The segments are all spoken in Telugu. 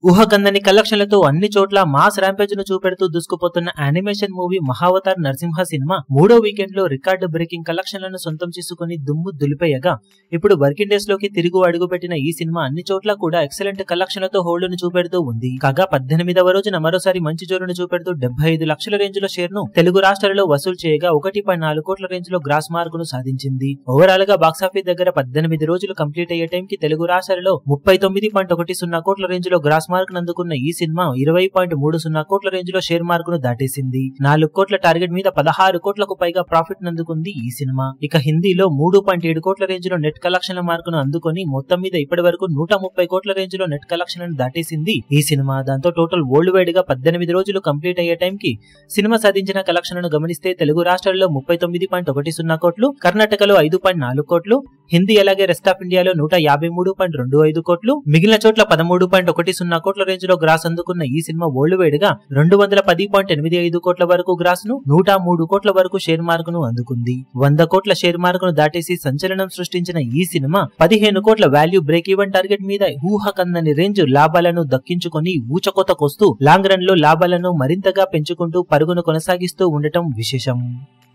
ఊహకందని కలెక్షన్లతో అన్ని చోట్ల మాస్ ర్యాంపేజ్ ను చూపెడుతూ దూసుకుపోతున్న animation movie Mahavatar Narasimha cinema మూడో వీకెండ్ లో రికార్డు బ్రేకింగ్ కలెక్షన్లను సొంతం చేసుకుని దుమ్ము దులిపేయగా ఇప్పుడు వర్కింగ్ డేస్ లోకి తిరిగి అడుగుపెట్టిన ఈ సినిమా అన్ని చోట్ల కూడా ఎక్సలెంట్ కలెక్షన్లతో హోల్డ్ ను చూపెడుతూ ఉంది. కాగా 18వ రోజున మరోసారి మంచి జోరును చూపెడుతూ 75 లక్షల రేంజ్ లో షేర్ ను తెలుగు రాష్ట్రాలలో వసూలు చేయగా 1.4 కోట్ల రేంజ్ లో గ్రాస్ మార్క్ ను సాధించింది. ఓవరాల్ గా బాక్సాఫీస్ దగ్గర 18 రోజులు కంప్లీట్ అయ్యే టైం కి తెలుగు రాష్ట్రాలలో 39.10 కోట్ల రేంజ్ లో గ్రాస్ మార్క్ నందుకున్న ఈ సినిమా 20.30 కోట్ల రేంజ్ లో షేర్ మార్క్ ను దాటేసింది. 4 కోట్ల టార్గెట్ మీద 16 కోట్లకు పైగా ప్రాఫిట్ నందుకుంది ఈ సినిమా. ఇక హిందీలో 3.7 కోట్ల రేంజ్ లో నెట్ కలెక్షన్ల మార్క్ ను అందుకొని మొత్తం మీద ఇప్పటి వరకు 130 కోట్ల రేంజ్ లో నెట్ కలెక్షన్లను దాటేసింది ఈ సినిమా. దాంతో టోటల్ వరల్డ్ వైడ్ గా 18 రోజులు కంప్లీట్ అయ్యే టైం కి సినిమా సాధించిన కలెక్షన్లను గమనిస్తే తెలుగు రాష్ట్రాల్లో 39.10 కోట్లు, కర్ణాటకలో 5.4 కోట్లు, హిందీ అలాగే రెస్ట్ ఆఫ్ ఇండియాలో 153.25 కోట్లు, మిగిలిన చోట్ల 13.10 కోట్ల రేంజ్ లో గ్రాస్ అందుకున్న ఈ సినిమా వరల్డ్ వైడ్ గా 210.85 కోట్ల వరకు గ్రాస్ ను, 103 కోట్ల వరకు షేర్ మార్క్ ను అందుకుంది. 100 కోట్ల షేర్ మార్క్ ను దాటేసి సంచలనం సృష్టించిన ఈ సినిమా 15 కోట్ల వాల్యూ బ్రేక్ ఈవెన్ టార్గెట్ మీద ఊహకందని రేంజ్ లాభాలను దక్కించుకొని ఊచకోతకొస్తూ లాంగ్ రన్ లో లాభాలను మరింతగా పెంచుకుంటూ పరుగును కొనసాగిస్తూ ఉండటం విశేషం.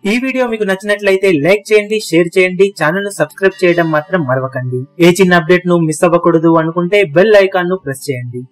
ఈ వీడియో మీకు నచ్చినట్లయితే లైక్ చేయండి, షేర్ చేయండి, ఛానల్ ను సబ్స్క్రైబ్ చేయడం మాత్రం మరవకండి. ఏ చిన్న అప్డేట్ ను మిస్ అవ్వకూడదు అనుకుంటే బెల్ ఐకాన్ ను ప్రెస్ చేయండి.